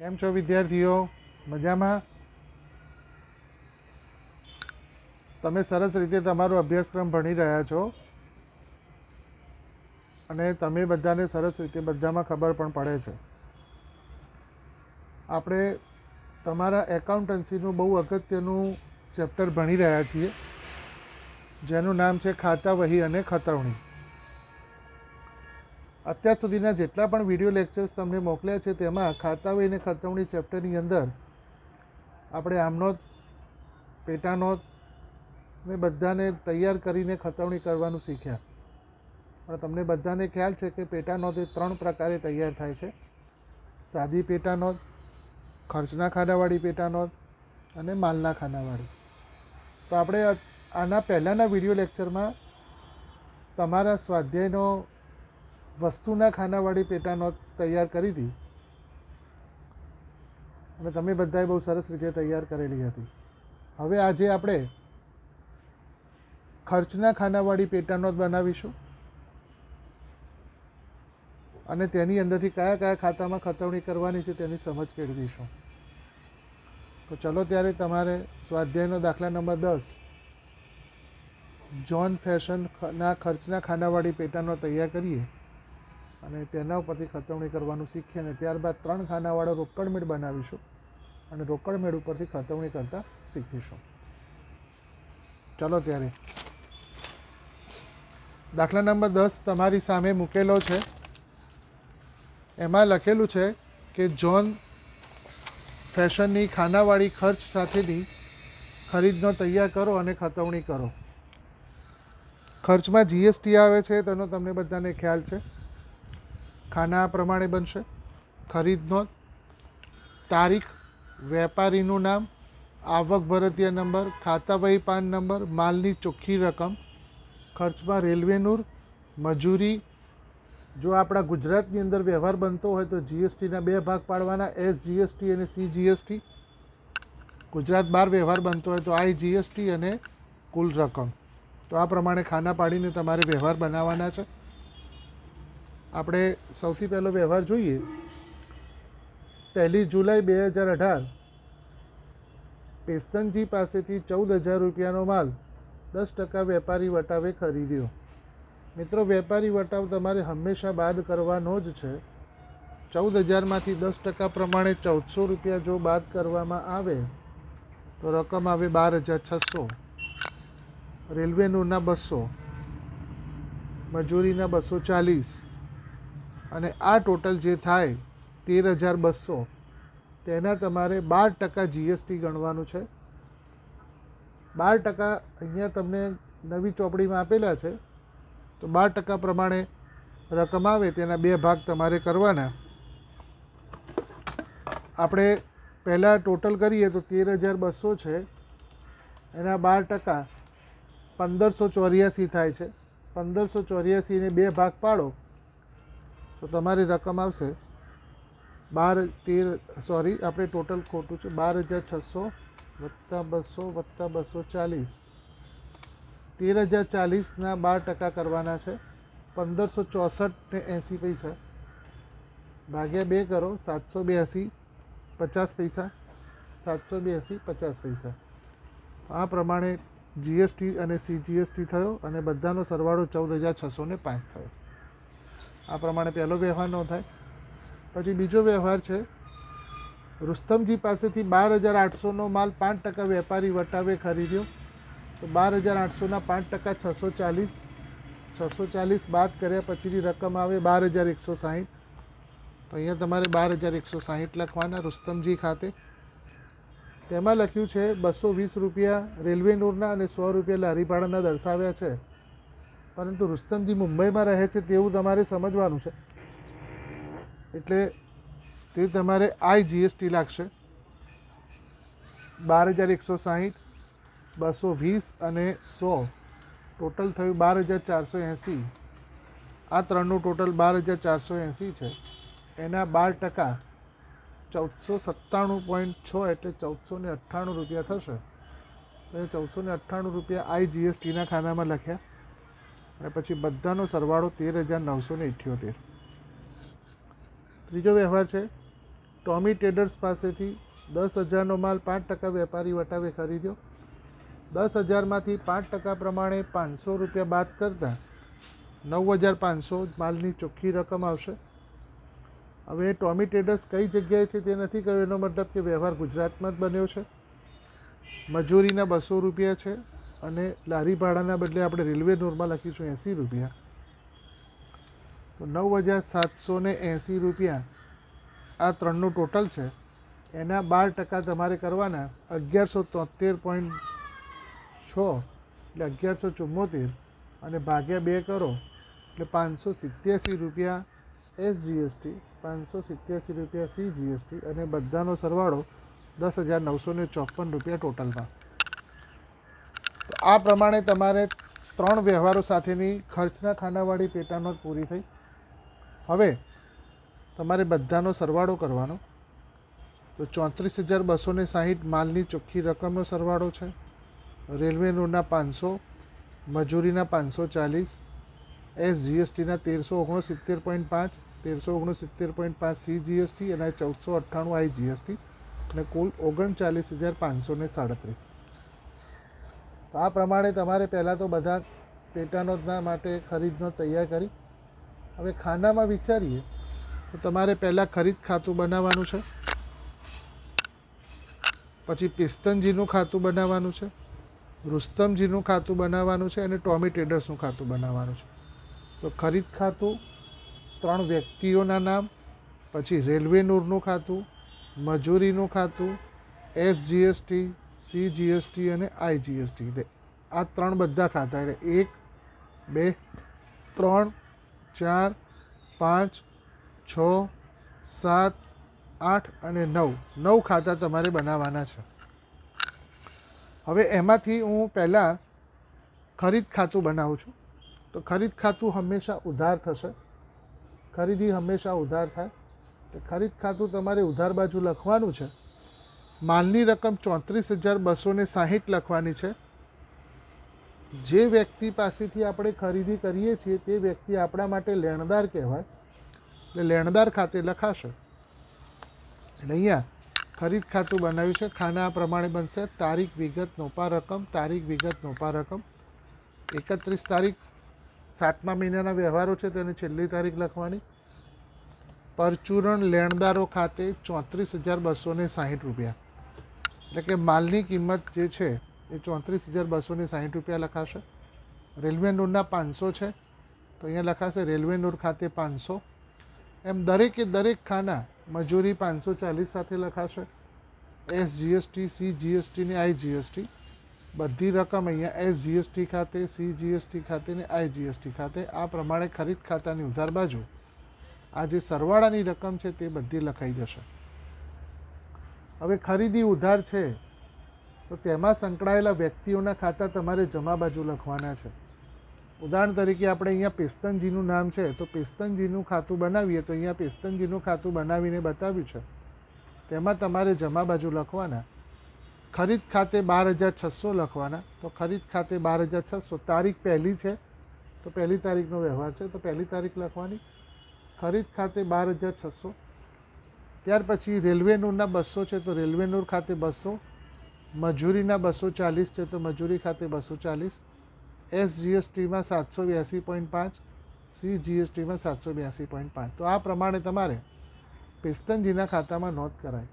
કેમ છો વિદ્યાર્થીઓ? મજામાં? તમે સરસ રીતે તમારો અભ્યાસક્રમ ભણી રહ્યા છો અને તમે બધાને સરસ રીતે બધામાં ખબર પણ પડે છે. આપણે તમારા એકાઉન્ટન્સીનું બહુ અગત્યનું ચેપ્ટર ભણી રહ્યા છીએ, જેનું નામ છે ખાતા વહી અને ખતવણી. અત્યાર સુધીના જેટલા પણ વિડીયો લેક્ચર્સ તમને મોકલ્યા છે તેમાં ખાતા વહી અને ખતવણી ચેપ્ટરની અંદર આપણે આમનોંધ, પેટાનોંધ ને બધાને તૈયાર કરીને ખતવણી કરવાનું શીખ્યા. પણ તમને બધાને ખ્યાલ છે કે પેટાનોંધ એ 3 પ્રકારે તૈયાર થાય છે: સાદી પેટાનોંધ, ખર્ચના ખાનાવાળી પેટાનોંધ અને માલના ખાનાવાળી. તો આપણે આના પહેલાંના વિડીયો લેક્ચરમાં તમારા સ્વાધ્યાયનો વસ્તુના ખાનાવાળી પેટાનોંધ તૈયાર કરી હતી અને તમે બધાએ બહુ સરસ રીતે તૈયાર કરેલી હતી. હવે આજે આપણે ખર્ચના ખાનાવાળી પેટાનોંધ બનાવીશું અને તેની અંદરથી કયા કયા ખાતામાં ખતવણી કરવાની છે તેની સમજ કેળવીશું. તો ચલો ત્યારે તમારે સ્વાધ્યાયનો દાખલા નંબર 10 જોન ફેશનના ખર્ચના ખાનાવાળી પેટાનોંધ તૈયાર કરીએ અને તેના ઉપરથી ખતવણી કરવાનું શીખીએ અને ત્યારબાદ 3 ખાનાવાળો રોકડ મેળ બનાવીશું અને રોકડ મેળ ઉપરથી ખતવણી કરતાં શીખીશું. ચલો ત્યારે દાખલા નંબર 10 તમારી સામે મૂકેલો છે. એમાં લખેલું છે કે જોન ફેશનની ખાનાવાળી ખર્ચ સાથેની ખરીદનો તૈયાર કરો અને ખતવણી કરો. ખર્ચમાં જીએસટી આવે છે તેનો તમને બધાને ખ્યાલ છે. ખાના પ્રમાણે બનશે: ખરીદનો તારીખ, વેપારીનું નામ, આવક ભરતીય નંબર, ખાતા વહી પાન નંબર, માલની ચોખ્ખી રકમ. ખર્ચમાં રેલવેનું, મજૂરી. જો આપણા ગુજરાતની અંદર વ્યવહાર બનતો હોય તો જીએસટીના 2 ભાગ પાડવાના: SGST અને CGST. ગુજરાત બહાર વ્યવહાર બનતો હોય તો IGST અને કુલ રકમ. તો આ પ્રમાણે ખાના પાડીને તમારે વ્યવહાર બનાવવાના છે. આપણે સૌથી પહેલો વ્યવહાર જોઈએ. 1 જુલાઈ 2018 પેસ્તનજી પાસેથી 14,000 રૂપિયાનો માલ 10% વેપારી વટાવે ખરીદ્યો. મિત્રો, વેપારી વટાવ તમારે હંમેશા બાદ કરવાનો જ છે. 14,000માંથી 10% પ્રમાણે 1,400 રૂપિયા જો બાદ કરવામાં આવે તો રકમ આવે 12,600. રેલવેનુંના 200, મજૂરીના 240 અને આ ટોટલ જે થાય 13,200, તેના તમારે 12% જીએસટી ગણવાનું છે. 12% અહીંયા તમને નવી ચોપડીમાં આપેલા છે. તો 12% પ્રમાણે રકમ આવે તેના 2 ભાગ તમારે કરવાના. આપણે પહેલાં ટોટલ કરીએ તો 13,200 છે, એના 12% 1,584 થાય છે. 1,584ને 2 ભાગ પાડો તો તમારી રકમ આવશે આપણે ટોટલ ખોટું છે, 12,600 વત્તા 200 વત્તા 240. 13,040ના 12% કરવાના છે. 1,564 ને 80 પૈસા ભાગ્યા 2 કરો, 782 50 પૈસા. 782 50 પૈસા. આ પ્રમાણે જીએસટી અને CGST થયો અને બધાનો સરવાળો 14,605 થયો. આ પ્રમાણે પહેલો વ્યવહાર ન થાય. પછી બીજો વ્યવહાર છે, રુસ્તમજી પાસેથી 12,800નો માલ 5% વેપારી વટાવે ખરીદ્યો. તો 12,800ના 5% 640. 640 બાદ કર્યા પછીની રકમ આવે 12,160. તો અહીંયા તમારે 12,160 લખવાના રુસ્તમજી ખાતે. તેમાં લખ્યું છે 220 રૂપિયા રેલવેનુરના અને 100 રૂપિયા લારી ભાડાના દર્શાવ્યા છે, પરંતુ રુસ્તમજી મુંબઈમાં રહે છે તેવું તમારે સમજવાનું છે. એટલે તે તમારે IGST લાગશે. 12,160, 220 અને 100 ટોટલ થયું 12,480. આ ત્રણનું ટોટલ 12,480 છે. એના 12% 1,497.6 એટલે 1,498 રૂપિયા થશે. તો એ 1,498 રૂપિયા IGSTના ખાનામાં લખ્યા અને પછી બધાનો સરવાળો 13,978. ત્રીજો વ્યવહાર છે, ટોમી ટ્રેડર્સ પાસેથી 10,000નો માલ 5% વેપારી વટાવે ખરીદ્યો. 10,000માંથી 5% પ્રમાણે 500 રૂપિયા બાદ કરતાં 9,500 માલની ચોખ્ખી રકમ આવશે. હવે ટોમી ટ્રેડર્સ કઈ જગ્યાએ છે તે નથી કહ્યું, એનો મતલબ કે વ્યવહાર ગુજરાતમાં જ બન્યો છે. મજૂરીના 200 રૂપિયા છે અને લારી ભાડાના બદલે આપણે રેલવે નોરમાં લખીશું 80 રૂપિયા. તો 9,780 રૂપિયા આ ત્રણનું ટોટલ છે. એના 12% તમારે કરવાના 1173.6 એટલે 1174 અને ભાગ્યા 2 કરો એટલે 587 રૂપિયા SGST, 587 રૂપિયા CGST અને બધાનો સરવાળો 10,954 રૂપિયા ટોટલમાં. તો આ પ્રમાણે તમારે 3 વ્યવહારો સાથેની ખર્ચના ખાનાવાળી પેટા નોંધ પૂરી થઈ. હવે તમારે બધાનો સરવાળો કરવાનો. તો 34,260 માલની ચોખ્ખી રકમનો સરવાળો છે. રેલવે નોટના 500, મજૂરીના 540, SGSTના 1369.5, 1369.5 CGST અને 1498 IGST અને કુલ 39,537. તો આ પ્રમાણે તમારે પહેલાં તો બધા પેટાનોંધના માટે ખરીદનો તૈયાર કરી. હવે ખાનામાં વિચારીએ તો તમારે પહેલાં ખરીદ ખાતું બનાવવાનું છે, પછી પિસ્તનજીનું ખાતું બનાવવાનું છે, રુસ્તમજીનું ખાતું બનાવવાનું છે અને ટોમી ટ્રેડર્સનું ખાતું બનાવવાનું છે. તો ખરીદ ખાતું 3 વ્યક્તિઓના નામ, પછી રેલવે નોટનું ખાતું, મજૂરીનું ખાતું, SGST, CGST અને IGST. એટલે આ 3 બધા ખાતા એટલે 1, 2, 3, 4, 5, 6, 7, 8 અને 9 ખાતા તમારે બનાવવાના છે. હવે એમાંથી હું પહેલાં ખરીદ ખાતું બનાવું છું. તો ખરીદ ખાતું હંમેશા ઉધાર થશે. ખરીદી હંમેશા ઉધાર થાય. તો ખરીદ ખાતું તમારે ઉધાર બાજુ લખવાનું છે. માલની રકમ 34,260 લખવાની છે. જે વ્યક્તિ પાસેથી આપણે ખરીદી કરીએ છીએ તે વ્યક્તિ આપણા માટે લેણદાર કહેવાય, એટલે લેણદાર ખાતે લખાશે. એટલે અહીંયા ખરીદ ખાતું બનાવ્યું છે. ખાના આ પ્રમાણે બનશે: તારીખ, વિગત, નોપા રકમ, તારીખ, વિગત, નોપા રકમ. 31 તારીખ 7મા મહિનાના વ્યવહારો છે તેની છેલ્લી તારીખ લખવાની. પરચુરણ લેણદારો ખાતે 34,260 રૂપિયા, એટલે કે માલની કિંમત જે છે એ 34,260 રૂપિયા લખાશે. રેલવે નોટના 500 છે તો અહીંયા લખાશે રેલવે નોટ ખાતે 500. એમ દરેકે દરેક ખાના મજૂરી 540 સાથે લખાશે. SGST, CGST ને IGST બધી રકમ અહીંયા SGST ખાતે, CGST ખાતે ને IGST ખાતે આ પ્રમાણે ખરીદ ખાતાની ઉધાર બાજુ આ જે સરવાળાની રકમ છે તે બધી લખાઈ જશે. હવે ખરીદી ઉધાર છે તો તેમાં સંકળાયેલા વ્યક્તિઓના ખાતા તમારે જમા બાજુ લખવાના છે. ઉદાહરણ તરીકે આપણે અહીંયા પિસ્તનજીનું નામ છે તો પિસ્તનજીનું ખાતું બનાવીએ તો અહીંયા પિસ્તનજીનું ખાતું બનાવીને બતાવ્યું છે. તેમાં તમારે જમા બાજુ લખવાના. ખરીદ ખાતે 12,600 લખવાના. તો ખરીદ ખાતે 12,600, તારીખ પહેલી છે તો પહેલી તારીખનો વ્યવહાર છે તો પહેલી તારીખ લખવાની. ખરીદ ખાતે 12,600. ત્યાર પછી રેલવે નોટના 200 છે તો રેલવે નોટ ખાતે 200. મજૂરીના 240 છે તો મજૂરી ખાતે 240. SGSTમાં 782.5, CGSTમાં 782.5. તો આ પ્રમાણે તમારે પિસ્તનજીના ખાતામાં નોંધ કરાય.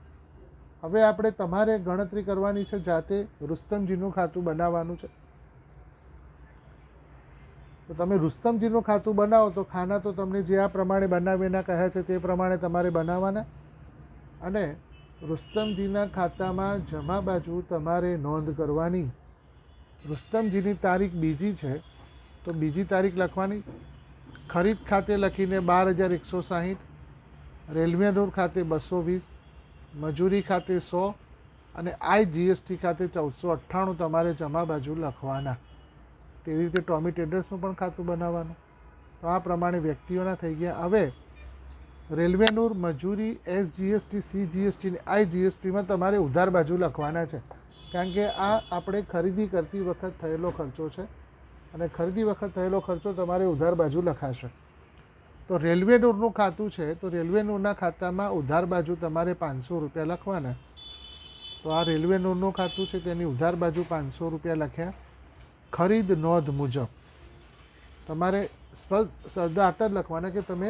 હવે આપણે તમારે ગણતરી કરવાની છે જાતે. રુસ્તમજીનું ખાતું બનાવવાનું છે. તો તમે રુસ્તમજીનું ખાતું બનાવો તો ખાના તો તમને જે આ પ્રમાણે બનાવીને કહ્યા છે તે પ્રમાણે તમારે બનાવવાના. અને રુસ્તમજીના ખાતામાં જમા બાજુ તમારે નોંધ કરવાની. રુસ્તમજીની તારીખ બીજી છે તો બીજી તારીખ લખવાની. ખરીદ ખાતે લખીને 12,160, રેલવે નોટ ખાતે 220, મજૂરી ખાતે 100 અને IGST ખાતે 1498 તમારે જમા બાજુ લખવાના. તેવી રીતે ટોમી ટ્રેડર્સનું પણ ખાતું બનાવવાનું. તો આ પ્રમાણે વ્યક્તિઓના થઈ ગયા. હવે રેલવે નોટ, મજૂરી, SGST, CGST અને IGSTમાં તમારે ઉધાર બાજુ લખવાના છે, કારણ કે આ આપણે ખરીદી કરતી વખત થયેલો ખર્ચો છે અને ખરીદી વખત થયેલો ખર્ચો તમારે ઉધાર બાજુ લખાશે. તો રેલવે નોટનું ખાતું છે, તો રેલવે નોટના ખાતામાં ઉધાર બાજુ તમારે 500 રૂપિયા લખવાના. તો આ રેલવે નોટનું ખાતું છે, તેની ઉધાર બાજુ 500 રૂપિયા લખ્યા. ખરીદ નોંધ મુજબ તમારે શબ્દ આટલા જ લખવાના કે તમે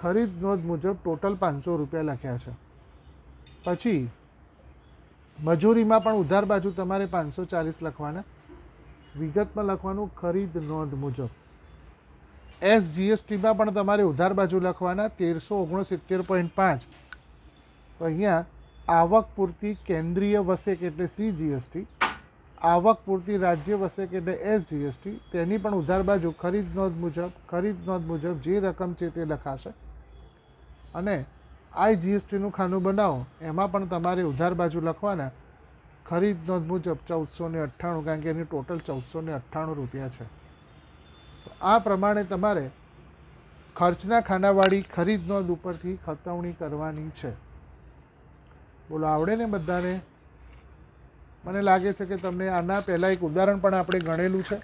ખરીદ નોંધ મુજબ ટોટલ 500 રૂપિયા લખ્યા છે. પછી મજૂરીમાં પણ ઉધાર બાજુ તમારે 540 લખવાના. વિગતમાં લખવાનું ખરીદ નોંધ મુજબ. SGSTમાં પણ તમારે ઉધાર બાજુ લખવાના 1369.5. તો અહીંયા આવક પૂરતી કેન્દ્રીય વસેક એટલે CGST, આવક પૂરતી રાજ્ય વસેક એટલે SGST, તેની પણ ઉધાર બાજુ ખરીદ નોંધ મુજબ જે રકમ છે તે લખાશે. અને IGSTનું ખાનું બનાવો, એમાં પણ તમારે ઉધાર બાજુ લખવાના ખરીદ નોંધ મુજબ 1498, કારણ કે એની ટોટલ 1498 રૂપિયા છે. તો આ પ્રમાણે તમારે ખર્ચના ખાનાવાળી ખરીદ નોંધ ઉપરથી ખતવણી કરવાની છે. બોલો, આવડે ને બધાને? મને લાગે છે કે તમને આના પહેલાં એક ઉદાહરણ પણ આપણે ગણેલું છે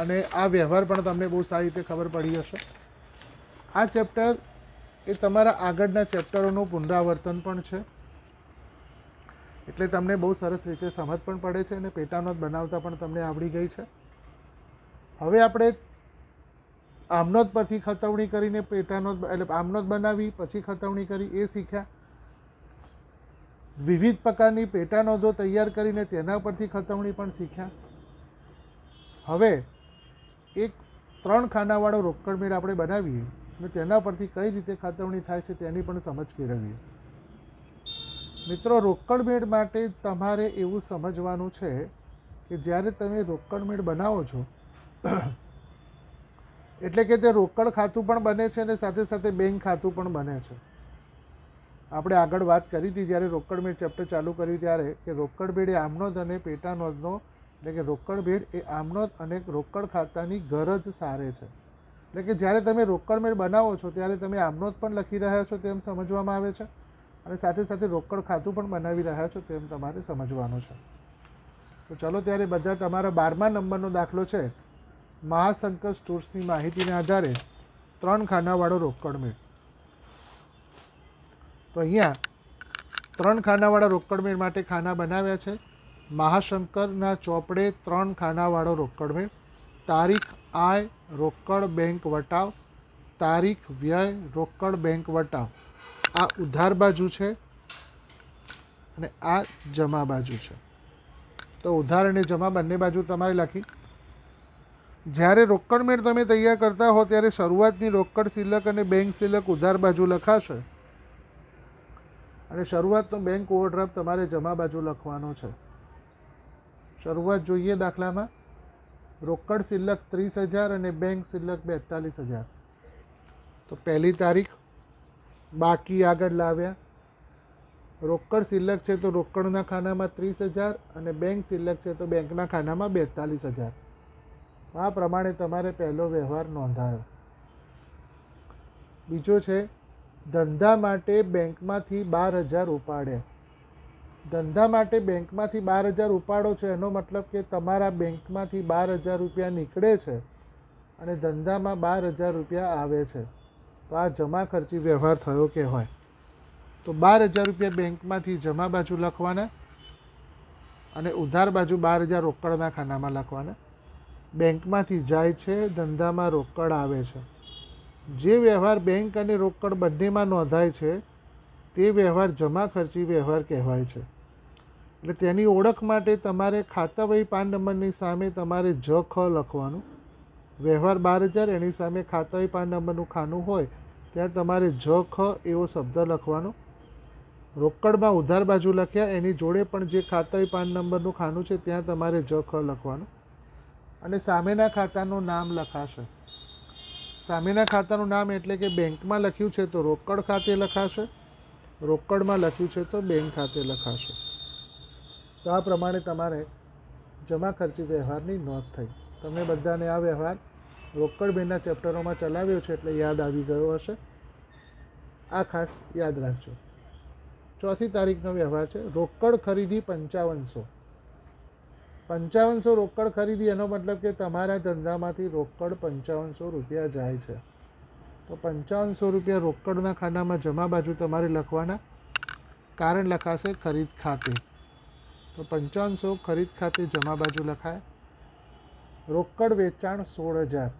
અને આ વ્યવહાર પણ તમને બહુ સારી રીતે ખબર પડી હશે. આ ચેપ્ટર એ તમારા આગળના ચેપ્ટરોનું પુનરાવર્તન પણ છે, એટલે તમને બહુ સરસ રીતે સમજ પણ પડે છે અને પેટાનોંધ બનાવતા પણ તમને આવડી ગઈ છે. હવે આપણે આમનોંધ પરથી ખતવણી કરીને પેટાનોંધ એટલે આમનોંધ બનાવી પછી ખતવણી કરી એ શીખ્યા. વિવિધ પ્રકારની પેટાનોંધો તૈયાર કરીને તેના પરથી ખતવણી પણ શીખ્યા. હવે એક 3 ખાનાવાળો રોકડ મેળ આપણે બનાવીએ અને તેના પરથી કઈ રીતે ખતવણી થાય છે તેની પણ સમજ કેળવીએ. મિત્રો, રોકડ મેળ માટે તમારે એવું સમજવાનું છે કે જ્યારે તમે રોકડ મેળ બનાવો છો એટલે કે તે રોકડ ખાતું પણ બને છે અને સાથે સાથે બેંક ખાતું પણ બને છે. આપણે આગળ વાત કરી હતી જ્યારે રોકડ મેળ ચેપ્ટર ચાલુ કર્યું ત્યારે કે રોકડ મેળ એ આમનોંધ અને પેટાનોંધનો એટલે કે રોકડ મેળ એ આમનોંધ અને રોકડ ખાતાની ગરજ સારે છે. એટલે કે જ્યારે તમે રોકડ મેળ બનાવો છો ત્યારે તમે આમનોંધ પણ લખી રહ્યા છો તેમ સમજવામાં આવે છે અને સાથે સાથે રોકડ ખાતું પણ બનાવી રહ્યા છો તેમ તમારે સમજવાનું છે. તો ચલો ત્યારે બધા તમારા 12મા નંબરનો દાખલો છે. મહાશંકર સ્ટોર્સની માહિતીના આધારે 3 ખાનાવાળો રોકડ મેળ. તો અહીંયા 3 ખાનાવાળા રોકડ મેળ માટે ખાના બનાવ્યા છે. મહાશંકરના ચોપડે 3 ખાનાવાળો રોકડ મેળ. તારીખ આય રોકડ બેંક વટાવ, તારીખ વ્યય રોકડ બેંક વટાવ. આ ઉધાર બાજુ છે અને આ જમા બાજુ છે. તો ઉધાર અને જમા બંને બાજુ તમારે લખી. જ્યારે રોકડ મેળ તમે તૈયાર કરતા હો ત્યારે શરૂઆતની રોકડ શિલ્લક અને બેંક શિલ્લક ઉધાર બાજુ લખાશે અને શરૂઆતનો બેંક ઓવરડ્રાફ્ટ તમારે જમા બાજુ લખવાનો છે. શરૂઆત જોઈએ દાખલામાં. રોકડ શિલ્લક 30,000 અને બેંક શિલ્લક 42,000. તો પહેલી તારીખ બાકી આગળ લાવ્યા. રોકડ શિલ્લક છે તો રોકડના ખાનામાં 30,000 અને બેંક શિલ્લક છે તો બેંકના ખાનામાં 42,000. આ પ્રમાણે તમારે પહેલો વ્યવહાર નોંધાયો. બીજો છે ધંધા માટે બેંકમાંથી 12,000 ઉપાડ્યા. ધંધા માટે બેંકમાંથી 12,000 ઉપાડો છો એનો મતલબ કે તમારા બેંકમાંથી 12,000 રૂપિયા નીકળે છે અને ધંધામાં 12,000 રૂપિયા આવે છે. તો આ જમા ખર્ચી વ્યવહાર થયો કે હોય. તો 12,000 રૂપિયા બેંકમાંથી જમા બાજુ લખવાના અને ઉધાર બાજુ 12,000 રોકડના ખાનામાં લખવાના. બેંકમાંથી જાય છે, ધંધામાં રોકડ આવે છે. જે વ્યવહાર બેંક અને રોકડ બંનેમાં નોંધાય છે તે વ્યવહાર જમા ખર્ચી વ્યવહાર કહેવાય છે. એટલે તેની ઓળખ માટે તમારે ખાતા વહી પાન નંબરની સામે તમારે જખ લખવાનું. વ્યવહાર 12,000 એની સામે ખાતા વહી પાન નંબરનું ખાનું હોય ત્યાં તમારે જખ એવો શબ્દ લખવાનો. રોકડમાં ઉધાર બાજુ લખ્યા એની જોડે પણ જે ખાતા વહી પાન નંબરનું ખાનું છે ત્યાં તમારે જખ લખવાનું અને સામેના ખાતાનું નામ લખાશે. સામેના ખાતાનું નામ એટલે કે બેંકમાં લખ્યું છે તો રોકડ ખાતે લખાશે, રોકડમાં લખ્યું છે તો બેંક ખાતે લખાશે. તો આ પ્રમાણે તમારે જમા ખર્ચી વ્યવહારની નોંધ થઈ. તમે બધાને આ વ્યવહાર રોકડ બેંકના ચેપ્ટરોમાં ચલાવ્યો છે એટલે યાદ આવી ગયો હશે. આ ખાસ યાદ રાખજો. ચોથી તારીખનો વ્યવહાર છે રોકડ ખરીદી 5500. 5500 રોકડ ખરીદી એનો મતલબ કે તમારા ધંધામાંથી રોકડ 5500 રૂપિયા જાય છે. તો 5500 રૂપિયા રોકડના ખાનામાં જમા બાજુ તમારે લખવાના. કારણ લખાશે ખરીદ ખાતે. તો 5500 ખરીદ ખાતે જમા બાજુ લખાય. રોકડ વેચાણ 16000.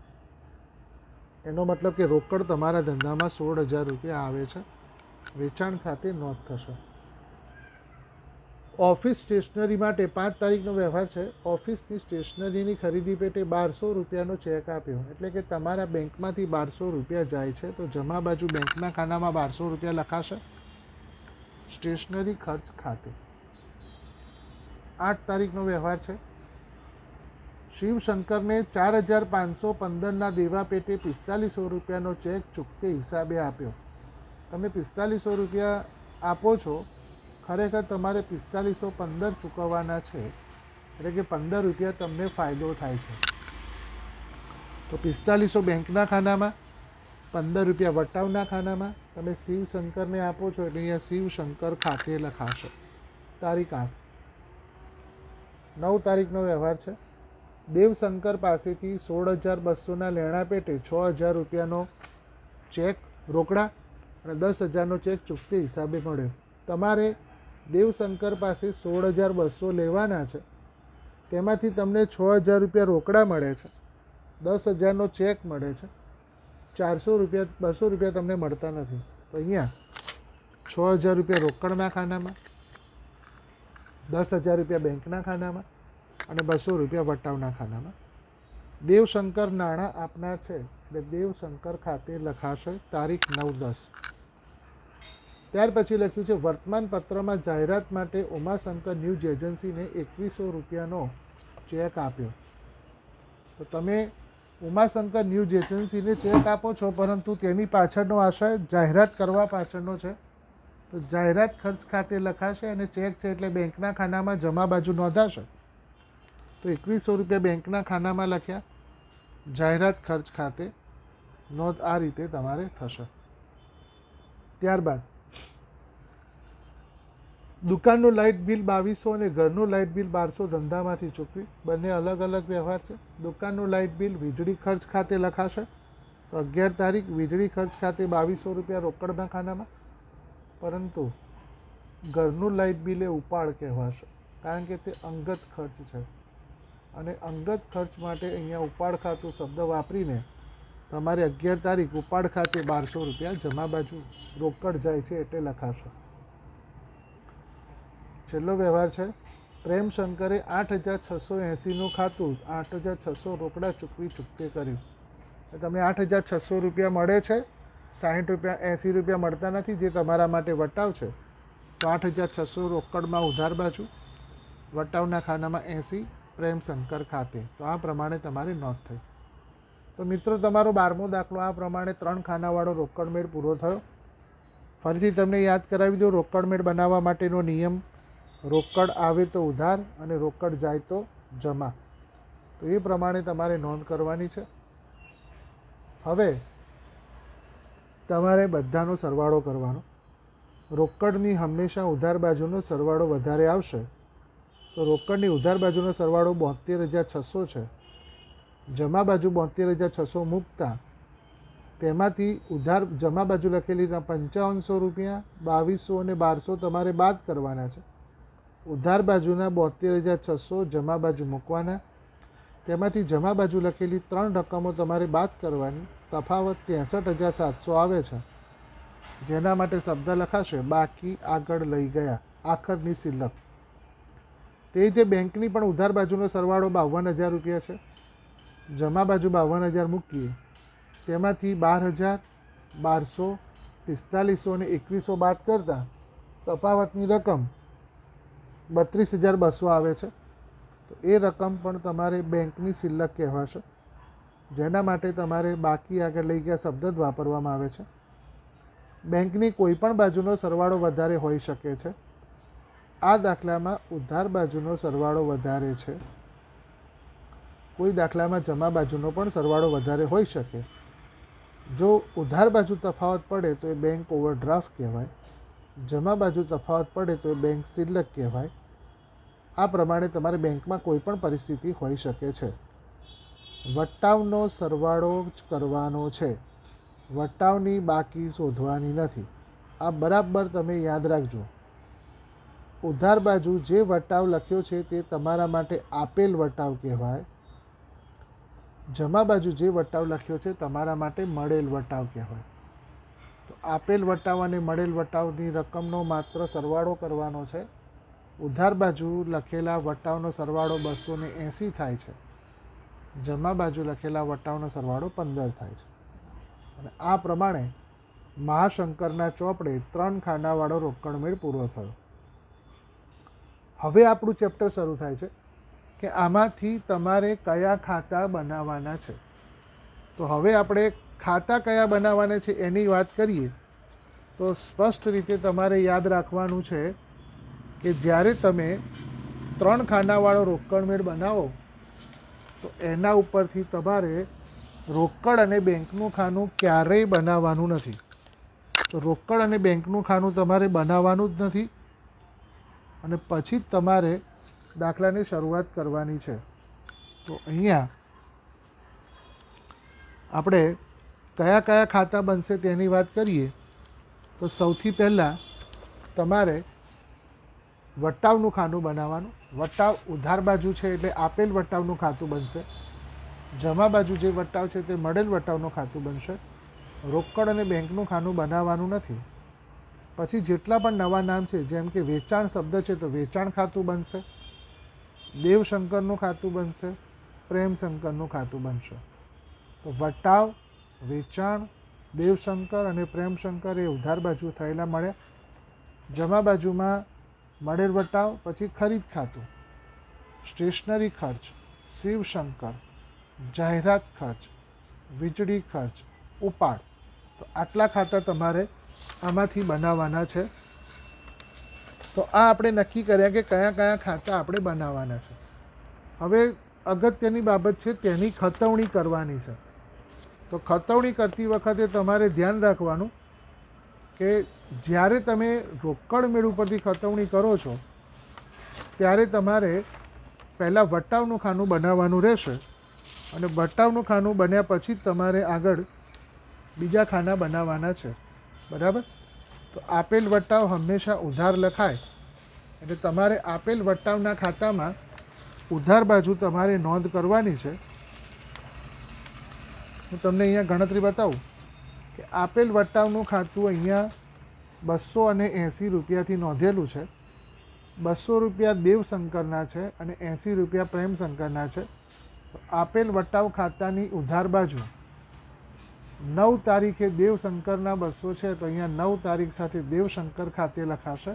એનો મતલબ કે રોકડ તમારા ધંધામાં 16000 રૂપિયા આવે છે. વેચાણ ખાતે નોંધ થશે. ઓફિસ સ્ટેશનરી માટે 5 તારીખનો વ્યવહાર છે. ઓફિસની સ્ટેશનરીની ખરીદી પેટે 1200 રૂપિયાનો ચેક આપ્યો, એટલે કે તમારા બેંકમાંથી 1200 રૂપિયા જાય છે. તો જમા બાજુ બેંકના ખાનામાં 1200 રૂપિયા લખાશે. સ્ટેશનરી ખર્ચ ખાતે. 8 તારીખનો વ્યવહાર છે. શિવશંકરને 4515ના દેવા પેટે 4500 રૂપિયાનો ચેક ચૂકતે હિસાબે આપ્યો. તમે 4500 રૂપિયા આપો છો, ખરેખર તમારે 4515 ચૂકવવાના છે, એટલે કે 15 રૂપિયા તમને ફાયદો થાય છે. તો 4500 બેંકના ખાનામાં, 15 રૂપિયા વટાવના ખાનામાં. તમે શિવશંકરને આપો છો એટલે અહીંયા શિવશંકર ખાતે લખાશો. તારીખ 8. 9 તારીખનો વ્યવહાર છે. દેવશંકર પાસેથી 16200ના લેણા પેટે 6000 રૂપિયાનો ચેક રોકડા અને 10000નો ચેક ચૂકતે હિસાબે મળ્યો. તમારે દેવશંકર પાસે 16200 લેવાના છે, તેમાંથી તમને 6000 રૂપિયા રોકડા મળે છે, 10000નો ચેક મળે છે, 400 રૂપિયા 200 રૂપિયા તમને મળતા નથી. તો અહીંયા 6000 રૂપિયા રોકડના ખાનામાં, 10000 રૂપિયા બેંકના ખાનામાં અને 200 રૂપિયા વટાવના ખાનામાં. દેવશંકર નાણાં આપનાર છે એટલે દેવશંકર ખાતે લખાશે. તારીખ 9/10. ત્યાર પછી લખ્યું છે વર્તમાન પત્રમાં જાહેરાત માટે ઉમાશંકર ન્યૂઝ એજન્સીને 2100 રૂપિયાનો ચેક આપ્યો. તો તમે ઉમાશંકર ન્યૂઝ એજન્સીને ચેક આપો છો, પરંતુ તેની પાછળનો આશય જાહેરાત કરવા પાછળનો છે. તો જાહેરાત ખર્ચ ખાતે લખાશે અને ચેક છે એટલે બેંકના ખાનામાં જમા બાજુ નોંધાશે. તો 2100 રૂપિયા બેંકના ખાનામાં લખ્યા, જાહેરાત ખર્ચ ખાતે નોંધ આ રીતે તમારે થશે. ત્યારબાદ દુકાનનું લાઇટ બિલ 2200 અને ઘરનું લાઇટ બિલ 1200 ધંધામાંથી ચૂકવી. બંને અલગ અલગ વ્યવહાર છે. દુકાનનું લાઇટ બિલ વીજળી ખર્ચ ખાતે લખાશે. તો 11 તારીખ વીજળી ખર્ચ ખાતે 2200 રૂપિયા રોકડના ખાનામાં. પરંતુ ઘરનું લાઇટ બિલ એ ઉપાડ કહેવાશે, કારણ કે તે અંગત ખર્ચ છે અને અંગત ખર્ચ માટે અહીંયા ઉપાડ ખાતું શબ્દ વાપરીને તમારે 11 તારીખ ઉપાડ ખાતે 1200 રૂપિયા જમા બાજુ રોકડ જાય છે એટલે લખાશે. છેલ્લો વ્યવહાર છે. પ્રેમશંકરે 8680નું ખાતું 8600 રોકડા ચૂકવી ચૂકતે કર્યું. તમને 8600 રૂપિયા મળે છે, 60 રૂપિયા 80 રૂપિયા મળતા નથી, જે તમારા માટે વટાવ છે. તો 8600 રોકડમાં ઉધાર બાજુ, વટાવના ખાનામાં 80, પ્રેમશંકર ખાતે. તો આ પ્રમાણે તમારી નોંધ થઈ. તો મિત્રો, તમારો 12મો દાખલો આ પ્રમાણે 3 ખાનાવાળો રોકડ મેળ પૂરો થયો. ફરીથી તમને યાદ કરાવી દો, રોકડ મેળ બનાવવા માટેનો નિયમ: રોકડ આવે તો ઉધાર અને રોકડ જાય તો જમા. તો એ પ્રમાણે તમારે નોંધ કરવાની છે. હવે તમારે બધાનો સરવાળો કરવાનો. રોકડની હંમેશા ઉધાર બાજુનો સરવાળો વધારે આવશે. તો રોકડની ઉધાર બાજુનો સરવાળો 72600 છે. જમા બાજુ 72600 મૂકતા તેમાંથી ઉધાર જમા બાજુ લખેલી 5500 રૂપિયા, 2200 અને 1200 તમારે બાદ કરવાના છે. ઉધાર બાજુના 72600 જમા બાજુ મૂકવાના. તેમાંથી જમા બાજુ લખેલી 3 રકમો તમારે બાદ કરવાની. તફાવત 63700 આવે છે, જેના માટે શબ્દ લખાશે બાકી આગળ લઈ ગયા, આખરની સિલક. તે રીતે બેંકની પણ ઉધાર બાજુનો સરવાળો 52000 રૂપિયા છે. જમા બાજુ 52000 મૂકીએ, તેમાંથી 12000, 1200, 4500 અને 2100 બાદ કરતાં તફાવતની રકમ 32200 આવે છે. તો એ રકમ પણ તમારે બેંકની સિલક કહેવાશે, જેના માટે તમારે બાકી આગળ લઈ ગયા શબ્દ જ વાપરવામાં આવે છે. બેંકની કોઈ પણ બાજુનો સરવાળો વધારે હોઈ શકે છે. આ દાખલામાં ઉધાર બાજુનો સરવાળો વધારે છે. કોઈ દાખલામાં જમા બાજુનો પણ સરવાળો વધારે હોઈ શકે. જો ઉધાર બાજુ તફાવત પડે તો એ બેંક ઓવરડ્રાફ્ટ કહેવાય. જમા બાજુ તફાવત પડે તો એ બેંક સિલક કહેવાય. આ પ્રમાણે તમારે બેંકમાં કોઈ પણ પરિસ્થિતિ હોઈ શકે છે. વટાવનો સરવાળો જ કરવાનો છે. વટાવની બાકી શોધવાની નથી. આ બરાબર તમે યાદ રાખજો. ઉધાર બાજુ જે વટાવ લખ્યો છે તે તમારા માટે આપેલ વટાવ કહેવાય. જમા બાજુ જે વટાવ લખ્યો છે તમારા માટે મળેલ વટાવ કહેવાય. તો આપેલ વટાવ અને મળેલ વટાવની રકમનો માત્ર સરવાળો કરવાનો છે. ઉધાર બાજુ લખેલા વટાવનો સરવાળો 280 થાય છે. જમા બાજુ લખેલા વટાવનો સરવાળો 15 થાય છે. અને આ પ્રમાણે મહાશંકરના ચોપડે 3 ખાનાવાળો રોકડ મેળ પૂરો થયો. હવે આપણું ચેપ્ટર શરૂ થાય છે કે આમાંથી તમારે કયા ખાતા બનાવવાના છે. તો હવે આપણે ખાતા કયા બનાવવાના છે એની વાત કરીએ તો સ્પષ્ટ રીતે તમારે યાદ રાખવાનું છે કે જ્યારે તમે 3 ખાનાવાળો રોકડ મેળ બનાવો તો એના ઉપરથી તમારે રોકડ અને બેંકનું ખાનું ક્યારેય બનાવવાનું નથી. તો રોકડ અને બેંકનું ખાનું તમારે બનાવવાનું જ નથી અને પછી જ તમારે દાખલાની શરૂઆત કરવાની છે. તો અહીંયા આપણે કયા કયા ખાતા બનશે તેની વાત કરીએ તો સૌથી પહેલાં તમારે વટાવનું ખાનું બનાવવાનું. વટાવ ઉધાર બાજુ છે એટલે આપેલ વટાવનું ખાતું બનશે. જમા બાજુ જે વટાવ છે તે મળેલ વટાવનું ખાતું બનશે. રોકડ અને બેંકનું ખાનું બનાવવાનું નથી. પછી જેટલા પણ નવા નામ છે જેમ કે વેચાણ શબ્દ છે તો વેચાણ ખાતું બનશે, દેવશંકરનું ખાતું બનશે, પ્રેમશંકરનું ખાતું બનશે. તો વટાવ, વેચાણ, દેવશંકર અને પ્રેમશંકર એ ઉધાર બાજુ થયેલા મળ્યા. જમા બાજુમાં મળેલ વટાવ, પછી ખરીદ ખાતું, સ્ટેશનરી ખર્ચ, શિવશંકર, જાહેરાત ખર્ચ, વીજળી ખર્ચ, ઉપાડ. તો આટલા ખાતા તમારે આમાંથી બનાવવાના છે. તો આ આપણે નક્કી કર્યા કે કયા કયા ખાતા આપણે બનાવવાના છે. હવે અગત્યની બાબત છે તેની ખતવણી કરવાની છે. તો ખતવણી કરતી વખતે તમારે ધ્યાન રાખવાનું કે જ્યારે તમે રોકડ મેળ ઉપરથી ખતવણી કરો છો ત્યારે તમારે પહેલાં વટાવનું ખાનું બનાવવાનું રહેશે અને વટાવનું ખાનું બન્યા પછી જ તમારે આગળ બીજા ખાના બનાવવાના છે. બરાબર? તો આપેલ વટાવ હંમેશા ઉધાર લખાય એટલે તમારે આપેલ વટાવના ખાતામાં ઉધાર બાજુ તમારે નોંધ કરવાની છે. હું તમને અહીંયા ગણતરી બતાવું કે આપેલ વટાવનું ખાતું અહીંયા 280 રૂપિયાથી નોંધેલું છે. 200 રૂપિયા દેવશંકરના છે અને 80 રૂપિયા પ્રેમશંકરના છે. આપેલ વટાવ ખાતાની ઉધાર બાજુ 9 તારીખે દેવશંકરના 200 છે તો અહીંયા 9 તારીખ સાથે દેવશંકર ખાતે લખાશે.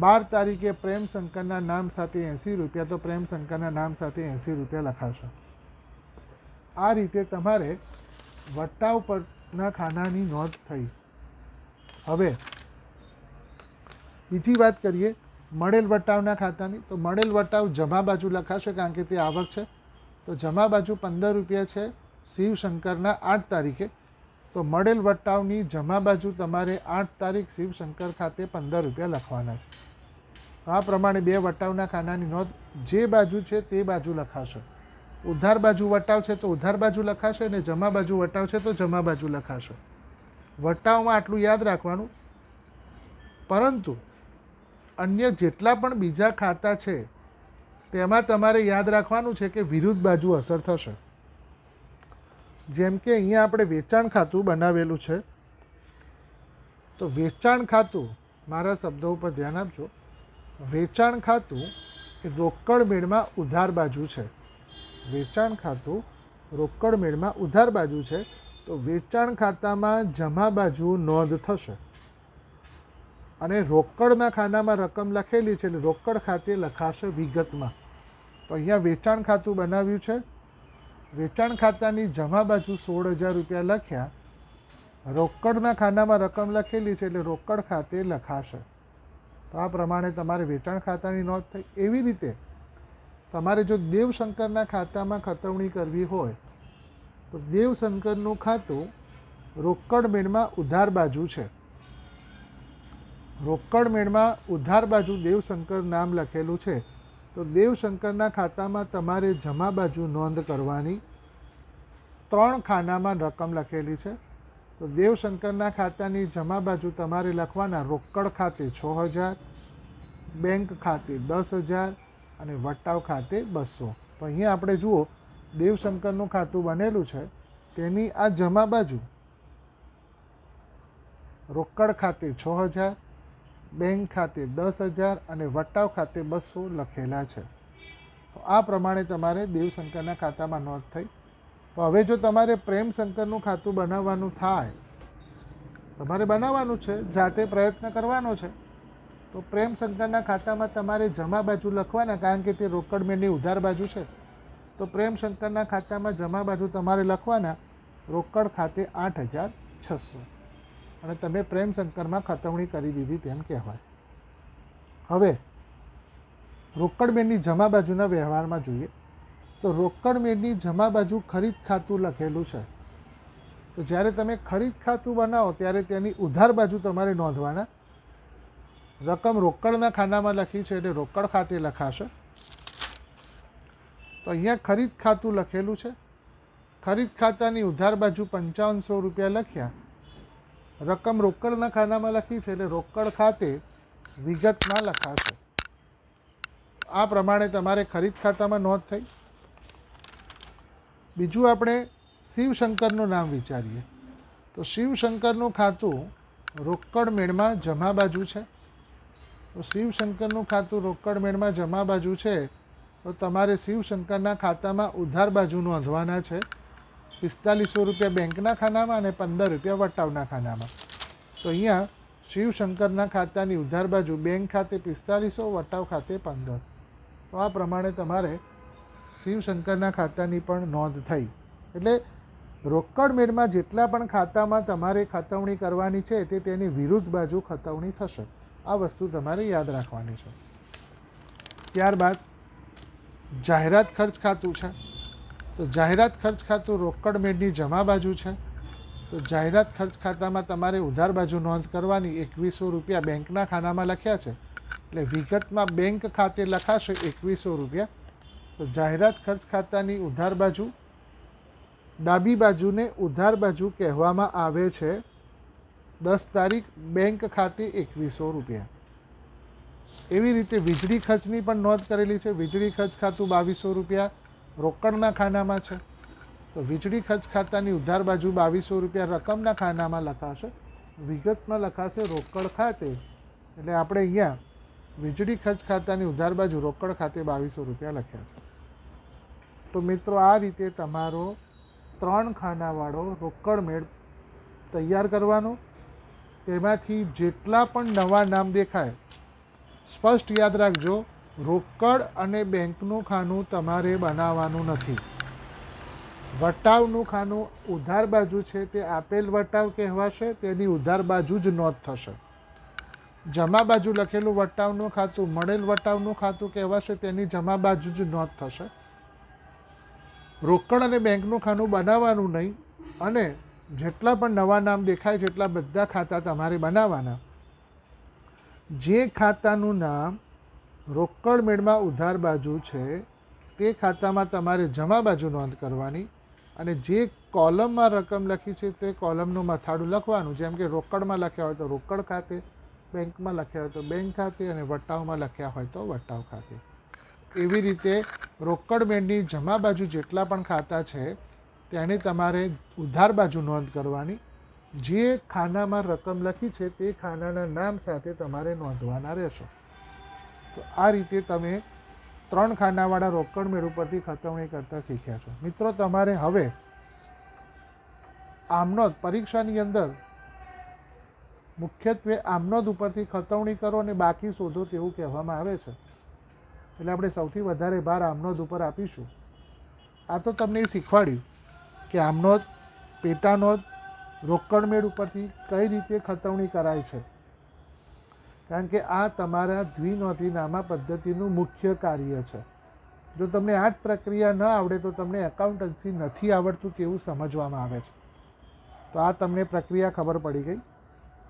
12 તારીખે પ્રેમશંકરના નામ સાથે 80 રૂપિયા તો પ્રેમશંકરના નામ સાથે 80 રૂપિયા લખાશે. આ રીતે તમારે વટાવ પરના ખાનાની નોંધ થઈ. હવે બીજી વાત કરીએ મળેલ વટાવના ખાતાની. તો મળેલ વટાવ જમા બાજુ લખાશે કારણ કે તે આવક છે. તો જમા બાજુ 15 રૂપિયા છે શિવશંકરના 8 તારીખે. તો મળેલ વટાવની જમા બાજુ તમારે 8 તારીખ શિવશંકર ખાતે 15 રૂપિયા લખવાના છે. આ પ્રમાણે બે વટાવના ખાનાની નોંધ જે બાજુ છે તે બાજુ લખાશે. ઉધાર બાજુ વટાવ છે તો ઉધાર બાજુ લખાશે અને જમા બાજુ વટાવ છે તો જમા બાજુ લખાશે. વટાવમાં આટલું યાદ રાખવાનું. પરંતુ અન્ય જેટલા પણ બીજા ખાતા છે તેમાં તમારે યાદ રાખવાનું છે કે વિરુદ્ધ બાજુ અસર થશે. જેમ કે અહીંયા આપણે વેચાણ ખાતું બનાવેલું છે. તો વેચાણ ખાતું, મારા શબ્દો ઉપર ધ્યાન આપજો, વેચાણ ખાતું એ રોકડ મેળમાં ઉધાર બાજુ છે. વેચાણ ખાતું રોકડ મેળમાં ઉધાર બાજુ છે. તો વેચાણ ખાતામાં જમા બાજુ નોંધ થશે અને રોકડના ખાનામાં રકમ લખેલી છે એટલે રોકડ ખાતે લખાશે વિગતમાં. તો અહીંયા વેચાણ ખાતું બનાવ્યું છે. વેચાણ ખાતાની જમા બાજુ 16,000 રૂપિયા લખ્યા. રોકડના ખાનામાં રકમ લખેલી છે એટલે રોકડ ખાતે લખાશે. તો આ પ્રમાણે તમારે વેચાણ ખાતાની નોંધ થઈ. એવી રીતે તમારે જો દેવશંકરના ખાતામાં ખતવણી કરવી હોય તો દેવશંકરનું ખાતું રોકડ મેળમાં ઉધાર બાજુ છે. રોકડ મેળમાં ઉધાર બાજુ દેવશંકર નામ લખેલું છે. તો દેવશંકરના ખાતામાં તમારે જમા બાજુ નોંધ કરવાની. 3 ખાનામાં રકમ લખેલી છે. તો દેવશંકરના ખાતાની જમા બાજુ તમારે લખવાના રોકડ ખાતે 6000, બેંક ખાતે 10,000 અને વટાવ ખાતે 200. તો અહીંયા આપણે જુઓ દેવશંકરનું ખાતું બનેલું છે તેની આ જમા બાજુ રોકડ ખાતે 6000, બેંક ખાતે 10,000 અને વટાવ ખાતે 200 લખેલા છે. તો આ પ્રમાણે તમારે દેવશંકરના ખાતામાં નોંધ થઈ. તો હવે જો તમારે પ્રેમશંકરનું ખાતું બનાવવાનું થાય, તમારે બનાવવાનું છે, જાતે પ્રયત્ન કરવાનો છે, તો પ્રેમશંકરના ખાતામાં તમારે જમા બાજુ લખવાના, કારણ કે તે રોકડ મેળની ઉધાર બાજુ છે. તો પ્રેમશંકરના ખાતામાં જમા બાજુ તમારે લખવાના રોકડ ખાતે 8,600 અને તમે પ્રેમશંકરમાં ખતવણી કરી દીધી તેમ કહેવાય. હવે રોકડ મેળની જમા બાજુના વ્યવહારમાં જોઈએ તો રોકડ મેળની જમા બાજુ ખરીદ ખાતું લખેલું છે. તો જ્યારે તમે ખરીદ ખાતું બનાવો ત્યારે તેની ઉધાર બાજુ તમારે નોંધવાના. રકમ રોકડના ખાનામાં લખી છે એટલે રોકડ ખાતે લખાશે. તો અહીંયા ખરીદ ખાતું લખેલું છે. ખરીદ ખાતાની ઉધાર બાજુ 5500 રૂપિયા લખ્યા. રકમ રોકડના ખાનામાં લખી છે એટલે રોકડ ખાતે વિગતમાં લખાશે. આ પ્રમાણે તમારે ખરીદ ખાતામાં નોંધ થઈ. બીજું આપણે શિવશંકરનું નામ વિચારીએ તો શિવશંકરનું ખાતું રોકડ મેળમાં જમા બાજુ છે. તો શિવશંકરનું ખાતું રોકડ મેળમાં જમા બાજુ છે તો તમારે શિવશંકરના ખાતામાં ઉધાર બાજુ નોંધવાના છે. 4500 રૂપિયા બેંકના ખાનામાં અને 15 રૂપિયા વટાવના ખાનામાં. તો અહીંયા શિવશંકરના ખાતાની ઉધાર બાજુ બેંક ખાતે 4500, વટાવ ખાતે 15. તો આ પ્રમાણે તમારે શિવશંકરના ખાતાની પણ નોંધ થઈ. એટલે રોકડ મેળમાં જેટલા પણ ખાતામાં તમારે ખતવણી કરવાની છે તે તેની વિરુદ્ધ બાજુ ખતવણી થશે. આ વસ્તુ તમારે યાદ રાખવાની છે. ત્યારબાદ જાહેરાત ખર્ચ ખાતું છે. તો જાહેરાત ખર્ચ ખાતું રોકડ મેળની જમા બાજુ છે. તો જાહેરાત ખર્ચ ખાતામાં તમારે ઉધાર બાજુ નોંધ કરવાની. 2100 રૂપિયા બેંકના ખાનામાં લખ્યા છે એટલે વિગતમાં બેંક ખાતે લખાશે 2100 રૂપિયા. તો જાહેરાત ખર્ચ ખાતાની ઉધાર બાજુ, ડાબી બાજુને ઉધાર બાજુ કહેવામાં આવે છે. 10 તારીખ બેંક ખાતે 2100 રૂપિયા. એવી રીતે વીજળી ખર્ચની પણ નોંધ કરેલી છે. વીજળી ખર્ચ ખાતું 2200 રૂપિયા રોકડના ખાનામાં છે. તો વીજળી ખર્ચ ખાતાની ઉધાર બાજુ 2200 રૂપિયા રકમના ખાનામાં લખાશે. વિગતમાં લખાશે રોકડ ખાતે. એટલે આપણે અહીંયા વીજળી ખર્ચ ખાતાની ઉધાર બાજુ રોકડ ખાતે 2200 રૂપિયા લખ્યા છે. તો મિત્રો આ રીતે તમારો 3 ખાનાવાળો રોકડ મેળ તૈયાર કરવાનો. તેમાંથી જેટલા પણ નવા નામ દેખાય સ્પષ્ટ યાદ રાખજો, રોકડ અને બેંકનું ખાનું તમારે બનાવવાનું નથી. વટાવનું ખાનું ઉધાર બાજુ છે તે આપેલ વટાવ કહેવાશે, તેની ઉધાર બાજુ જ નોંધ થશે. જમા બાજુ લખેલું વટાવનું ખાતું મળેલ વટાવનું ખાતું કહેવાશે, તેની જમા બાજુ જ નોંધ થશે. રોકડ અને બેંકનું ખાનું બનાવવાનું નહીં. અને જેટલા પણ નવા નામ દેખાય છે એટલા બધા ખાતા તમારે બનાવવાના. જે ખાતાનું નામ રોકડ મેળમાં ઉધાર બાજુ છે તે ખાતામાં તમારે જમા બાજુ નોંધ કરવાની. અને જે કોલમમાં રકમ લખી છે તે કોલમનું મથાળું લખવાનું. જેમ કે રોકડમાં લખ્યા હોય તો રોકડ ખાતે, બેંકમાં લખ્યા હોય તો બેંક ખાતે અને વટાવમાં લખ્યા હોય તો વટાવ ખાતે. એવી રીતે રોકડ મેળની જમા બાજુ જેટલા પણ ખાતા છે તેની તમારે ઉધાર બાજુ નોંધ કરવાની. જે ખાનામાં રકમ લખી છે તે ખાનાના નામ સાથે તમારે નોંધવાના રહેશો. તો આ રીતે તમે 3 ખાનાવાળા રોકડ મેળ ઉપરથી ખતવણી કરતા શીખ્યા છો. મિત્રો તમારે હવે આમનોંધ પરીક્ષાની અંદર મુખ્યત્વે આમનોંધ ઉપરથી ખતવણી કરો અને બાકી શોધો તેવું કહેવામાં આવે છે. એટલે આપણે સૌથી વધારે ભાર આમનોંધ ઉપર આપીશું. આ તો તમને એ શીખવાડ્યું કે આમનોંધ, પેટાનોંધ, રોકડ મેળ ઉપરથી કઈ રીતે ખતવણી કરાય છે. કારણ કે આ તમારા દ્વિનોંધીનામા પદ્ધતિનું મુખ્ય કાર્ય છે. જો તમને આ જ પ્રક્રિયા ન આવડે તો તમને એકાઉન્ટન્સી નથી આવડતું તેવું સમજવામાં આવે છે. તો આ તમને પ્રક્રિયા ખબર પડી ગઈ.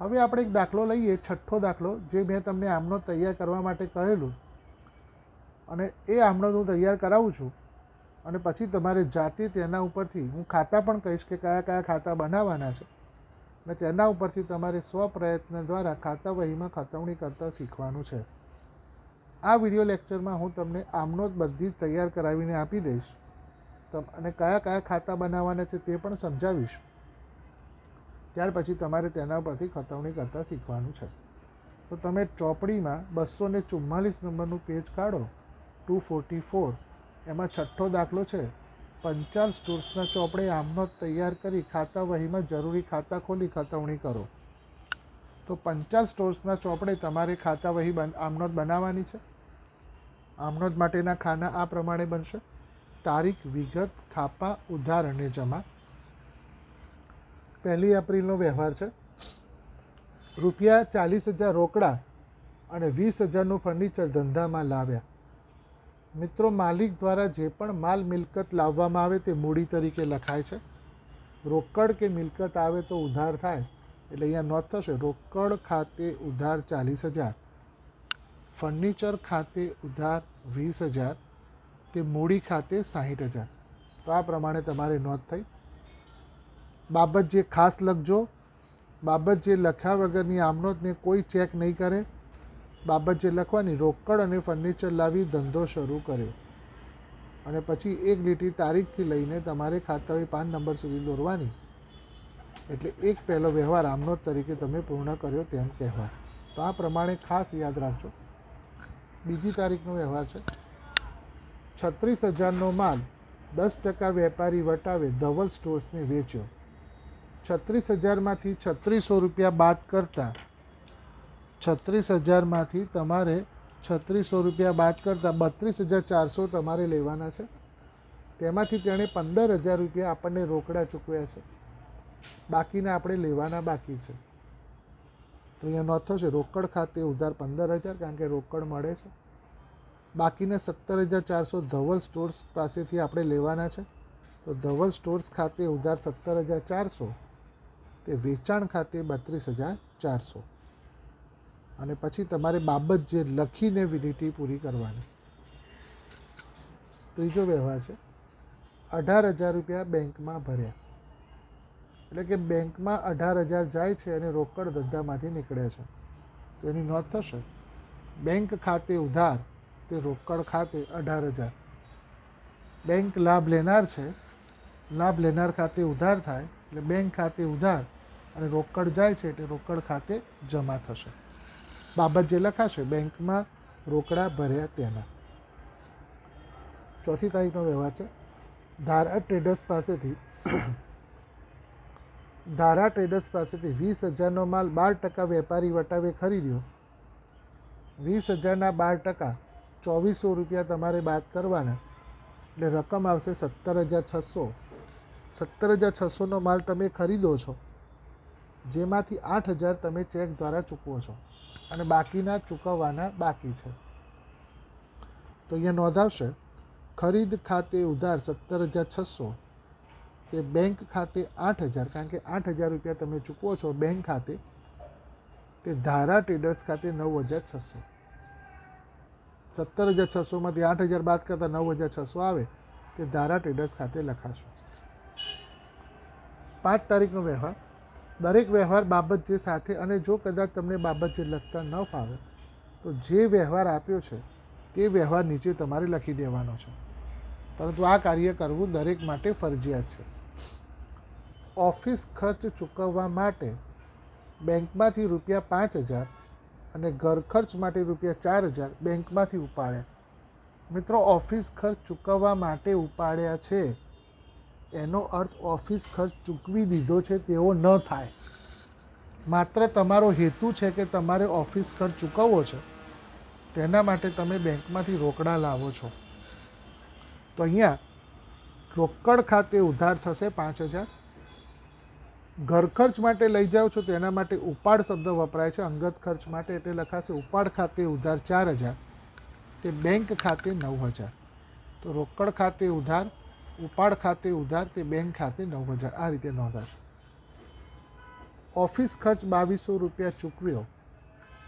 હવે આપણે એક દાખલો લઈએ, 6થો દાખલો, જે મેં તમને આમનોંધ તૈયાર કરવા માટે કહેલું. અને એ આમનોંધ હું તૈયાર કરાવું છું અને પછી તમારે જાતે તેના ઉપરથી હું ખાતા પણ કહીશ કે કયા કયા ખાતા બનાવવાના છે. અને તેના ઉપરથી તમારે સ્વપ્રયત્ન દ્વારા ખાતા વહીમાં ખતવણી કરતાં શીખવાનું છે. આ વિડીયો લેક્ચરમાં હું તમને આમનોંધ બધી જ તૈયાર કરાવીને આપી દઈશ અને કયા કયા ખાતા બનાવવાના છે તે પણ સમજાવીશ. ત્યાર પછી તમારે તેના પરથી ખતવણી કરતાં શીખવાનું છે. તો તમે ચોપડીમાં 244 નંબરનું પેજ કાઢો, 244, એમાં છઠ્ઠો દાખલો છે. પંચાલ સ્ટોર્સના ચોપડે આમનોંધ તૈયાર કરી ખાતા વહીમાં જરૂરી ખાતા ખોલી ખતવણી કરો. તો પંચાલ સ્ટોર્સના ચોપડે તમારે ખાતા વહી આમનોંધ બનાવવાની છે. આમનોંધ માટેના ખાના આ પ્રમાણે બનશે: તારીખ, વિગત, ખાપા, ઉધાર અને જમા. 1 એપ્રિલનો વ્યવહાર છે. ₹40,000 રોકડા અને 20,000નું ફર્નિચર ધંધામાં લાવ્યા. મિત્રો, માલિક દ્વારા જે પણ માલ મિલકત લાવવામાં આવે તે મૂડી તરીકે લખાય છે. રોકડ કે મિલકત આવે તો ઉધાર થાય, એટલે અહીંયા નોંધ થશે: રોકડ ખાતે ઉધાર 40,000, ફર્નિચર ખાતે ઉધાર 20,000, તે મૂડી ખાતે 60,000. તો આ પ્રમાણે તમારે નોંધ થઈ. બાબત જે ખાસ લખજો. બાબત જે લખ્યા વગરની આમનોંધને કોઈ ચેક નહીં કરે. બાબત જે લખવાની: રોકડ અને ફર્નિચર લાવી ધંધો શરૂ કર્યો. અને પછી એક લીટી તારીખથી લઈને તમારે ખાતાવી 5 નંબર સુધી દોરવાની. એટલે એક પહેલો વ્યવહાર આમનોંધ તરીકે તમે પૂર્ણ કર્યો તેમ કહેવાય. તો આ પ્રમાણે ખાસ યાદ રાખજો. બીજી તારીખનો વ્યવહાર છે. 36,000નો માલ 10% વેપારી વટાવે ધવલ સ્ટોર્સને વેચ્યો. 36,000માંથી ₹3600 બાદ કરતાં 36,000માંથી તમારે ₹3600 બાદ કરતાં 32,400 તમારે લેવાના છે. તેમાંથી તેણે ₹15,000 આપણને રોકડા ચૂકવ્યા છે. બાકીના આપણે લેવાના બાકી છે. તો અહીંયા નોંધ થશે: રોકડ ખાતે ઉધાર 15,000, કારણ કે રોકડ મળે છે. બાકીના 17,400 ધવલ સ્ટોર્સ પાસેથી આપણે લેવાના છે. તો ધવલ સ્ટોર્સ ખાતે ઉધાર 17,400, તે વેચાણ ખાતે 32,400. અને પછી તમારે બાબત જે લખીને લીટી પૂરી કરવાની. ત્રીજો વ્યવહાર છે. ₹18,000 બેંકમાં ભર્યા. એટલે કે બેંકમાં 18,000 જાય છે અને રોકડ ધંધામાંથી નીકળે છે. તો એની નોંધ થશે: બેંક ખાતે ઉધાર, તે રોકડ ખાતે 18,000. બેંક લાભ લેનાર છે, લાભ લેનાર ખાતે ઉધાર થાય, એટલે બેંક ખાતે ઉધાર અને રોકડ જાય છે એટલે રોકડ ખાતે જમા થશે. બાબત જે લખાશે: બેંકમાં રોકડા ભર્યા તેના. ચોથી તારીખનો વ્યવહાર છે. ધારા ટ્રેડર્સ પાસેથી 20,000નો માલ 12% વેપારી વટાવે ખરીદ્યો. 20,000ના 12% ₹2,400 તમારે બાદ કરવાના, એટલે રકમ આવશે 17,600. 17,600નો માલ તમે ખરીદો છો, જેમાંથી 8,000 તમે ચેક દ્વારા ચૂકવો છો અને બાકીના ચૂકવવાના બાકી છે. તો અહીંયા નોંધ આવશે: ખરીદ ખાતે ઉધાર 17,600, તે બેંક ખાતે 8,000, કારણ કે ₹8,000 તમે ચૂકવો છો બેંક ખાતે, તે ધારા ટ્રેડર્સ ખાતે 9,600. 17,600માંથી 8,000 બાદ કરતાં 9,600 આવે, તે ધારા ટ્રેડર્સ ખાતે લખાશે. 5 તારીખનો વ્યવહાર. દરેક વ્યવહાર બાબત જે સાથે, અને જો કદાચ તમને બાબત જે લખતા ન ફાવે તો જે વ્યવહાર આપ્યો છે તે વ્યવહાર નીચે તમારે લખી દેવાનો છે. પરંતુ આ કાર્ય કરવું દરેક માટે ફરજિયાત છે. ઓફિસ ખર્ચ ચૂકવવા માટે બેંકમાંથી ₹5,000 અને ઘર ખર્ચ માટે ₹4,000 બેંકમાંથી ઉપાડ્યા. મિત્રો, ઓફિસ ખર્ચ ચૂકવવા માટે ઉપાડ્યા છે એનો અર્થ ઓફિસ ખર્ચ ચૂકવી દીધો છે તેવો ન થાય. માત્ર તમારો હેતુ છે કે તમારે ઓફિસ ખર્ચ ચૂકવવો છે, તેના માટે તમે બેંકમાંથી રોકડા લાવો છો. તો અહીંયા રોકડ ખાતે ઉધાર થશે 5,000. ઘર ખર્ચ માટે લઈ જાઓ છો તેના માટે ઉપાડ શબ્દ વપરાય છે અંગત ખર્ચ માટે, એટલે લખાશે ઉપાડ ખાતે ઉધાર 4,000, તે બેંક ખાતે 9,000. તો રોકડ ખાતે ઉધાર, ઉપાડ ખાતે ઉધાર, તે બેંક ખાતે 9,000. આ રીતે નોંધાશે. ઓફિસ ખર્ચ ₹2,200 ચૂકવ્યો,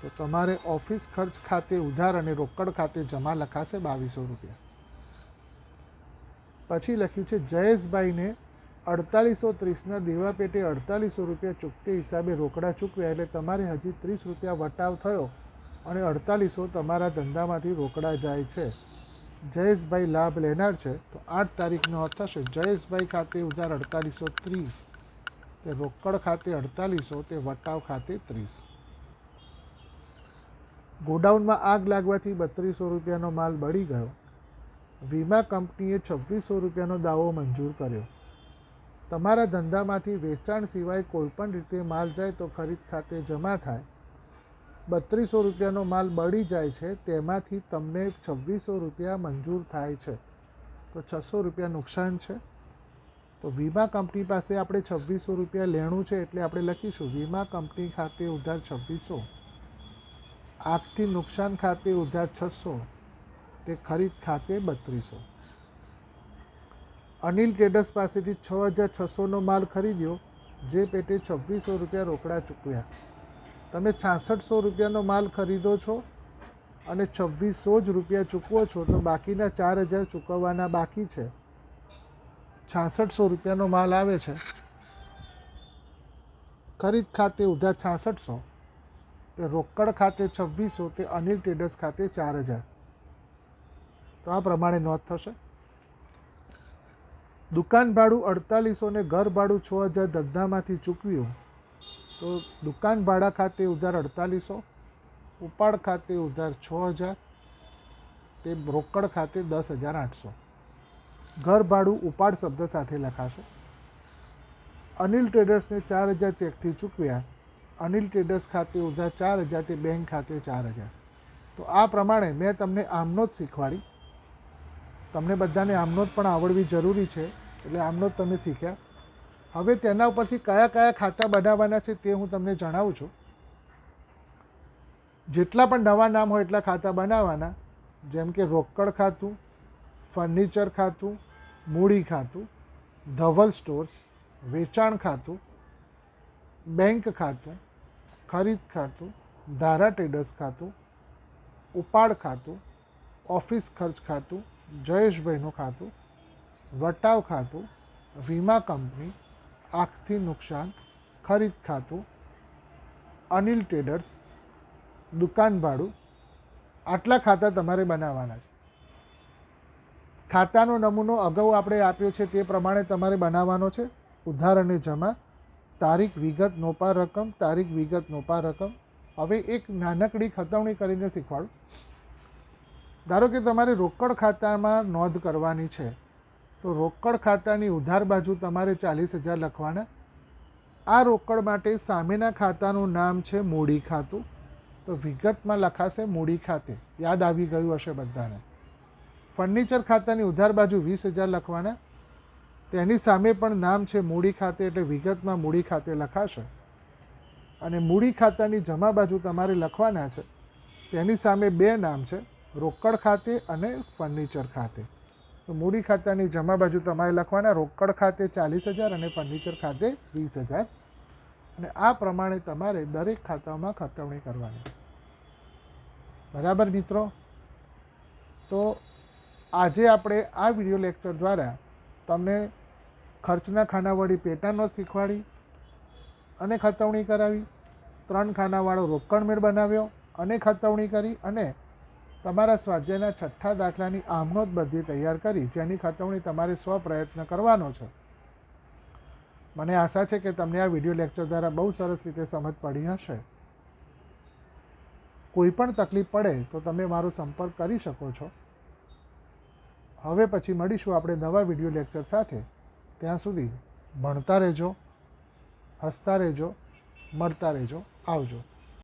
તો તમારે ઓફિસ ખર્ચ ખાતે ઉધાર અને રોકડ ખાતે જમા લખાશે ₹2,200. પછી લખ્યું છે જયેશભાઈને 4830ના દેવા પેટે 4800 રૂપિયા ચૂકતે હિસાબે રોકડા ચૂકવ્યા, એટલે તમારે હજી 30 રૂપિયા વટાવ થયો અને 4800 તમારા ધંધામાંથી રોકડા જાય છે. જયેશભાઈ લાભ લેનાર છે, તો 8 તારીખનો અર્થ થશે જયેશભાઈ ખાતે ઉધાર 4830, તે રોકડ ખાતે 4800, તે વટાવ ખાતે 30. ગોડાઉનમાં આગ લાગવાથી 3200 રૂપિયાનો માલ બળી ગયો. વીમા કંપનીએ 2600 રૂપિયાનો દાવો મંજૂર કર્યો. તમારા ધંધામાંથી વેચાણ સિવાય કોઈપણ રીતે માલ જાય તો ખરીદ ખાતે જમા થાય. 3200 રૂપિયાનો માલ બળી જાય છે, તેમાંથી તમને 2600 રૂપિયા મંજૂર થાય છે, તો 600 રૂપિયા નુકસાન છે. તો વીમા કંપની પાસે આપણે 2600 રૂપિયા લેણું છે, એટલે આપણે લખીશું વીમા કંપની ખાતે ઉધાર 2600, આગથી નુકસાન ખાતે ઉધાર 600, તે ખરીદ ખાતે 3200. અનિલ ટ્રેડર્સ પાસેથી 6600નો માલ ખરીદ્યો, જે પેટે 2600 રૂપિયા રોકડા ચૂકવ્યા. તમે 6600 રૂપિયાનો માલ ખરીદો છો અને 2600 જ રૂપિયા ચૂકવો છો, તો બાકીના 4000 ચૂકવવાના બાકી છે. 6600 રૂપિયાનો માલ આવે છે, ખરીદ ખાતે ઉધાર 6600, તે રોકડ ખાતે 2600, તે અનિલ ટ્રેડર્સ ખાતે 4000. તો આ પ્રમાણે નોંધ થશે. દુકાન ભાડું 4800 ને ઘર ભાડું 6000 ધંધામાંથી ચૂકવ્યું, તો દુકાન ભાડા ખાતે ઉધાર 4800, ઉપાડ ખાતે ઉધાર 6000, તે રોકડ ખાતે 10800. ઘર ભાડું ઉપાડ શબ્દ સાથે લખાશે. અનિલ ટ્રેડર્સને 4000 ચેકથી ચૂકવ્યા, અનિલ ટ્રેડર્સ ખાતે ઉધાર 4000, તે બેંક ખાતે 4000. તો આ પ્રમાણે મેં તમને આમનોંધ શીખવાડી. તમને બધાને આમનોંધ પણ આવડવી જરૂરી છે, એટલે આમનોંધ તમે શીખ્યા. હવે તેના ઉપરથી કયા કયા ખાતા બનાવવાના છે તે હું તમને જણાવું છું. જેટલા પણ નવા નામ હોય એટલા ખાતા બનાવવાના, જેમ કે રોકડ ખાતું, ફર્નિચર ખાતું, મૂડી ખાતું, ધવલ સ્ટોર્સ, વેચાણ ખાતું, બેંક ખાતું, ખરીદ ખાતું, ધારા ટ્રેડર્સ ખાતું, ઉપાડ ખાતું, ઓફિસ ખર્ચ ખાતું, જયેશભાઈનું ખાતું, વટાવ ખાતું, વીમા કંપની, આગથી નુકસાન, ખરીદ ખાતું, અનિલ ટ્રેડર્સ, દુકાન ભાડું, આટલા ખાતા તમારે બનાવવાના છે. ખાતાનો નમૂનો અગાઉ આપણે આપ્યો છે તે પ્રમાણે તમારે બનાવવાનો છે. ઉધાર અને જમા, તારીખ વિગત નોપા રકમ, તારીખ વિગત નોપા રકમ. હવે એક નાનકડી ખતવણી કરીને શીખવાડું. ધારો કે તમારે રોકડ ખાતામાં નોંધ કરવાની છે, તો રોકડ ખાતાની ઉધાર બાજુ તમારે 40000 લખવાના. આ રોકડ માટે સામેના ખાતાનું નામ છે મૂડી ખાતું, તો વિગતમાં લખાશે મૂડી ખાતે. યાદ આવી ગયું હશે બધાને. ફર્નિચર ખાતાની ઉધાર બાજુ 20000 લખવાના, તેની સામે પણ નામ છે મૂડી ખાતે, એટલે વિગતમાં મૂડી ખાતે લખાશે. અને મૂડી ખાતાની જમા બાજુ તમારે લખવાના છે, તેની સામે બે નામ છે, રોકડ ખાતે અને ફર્નિચર ખાતે. તો મૂડી ખાતાની જમા બાજુ તમારે લખવાના, રોકડ ખાતે 40000 અને ફર્નિચર ખાતે 20000. અને આ પ્રમાણે તમારે દરેક ખાતામાં ખતવણી કરવાની. બરાબર મિત્રો? તો આજે આપણે આ વિડીયો લેક્ચર દ્વારા તમને ખર્ચના ખાનાવાળી પેટર્નો શીખવાડી અને ખતવણી કરાવી. 3 ખાનાવાળો રોકડ મેળ બનાવ્યો અને ખતવણી કરી, અને તમારા સ્વાધ્યાયના 6થા દાખલાની આમનોંધ બધી તૈયાર કરી, જેની ખતવણી તમારે સ્વપ્રયત્ન કરવાનો છે. મને આશા છે કે તમને આ વિડીયો લેક્ચર દ્વારા બહુ સરસ રીતે સમજ પડી હશે. કોઈ પણ તકલીફ પડે તો તમે મારો સંપર્ક કરી શકો છો. હવે પછી મળીશું આપણે નવા વિડીયો લેક્ચર સાથે. ત્યાં સુધી ભણતા રહેજો, હસતા રહેજો, મળતા રહેજો. આવજો.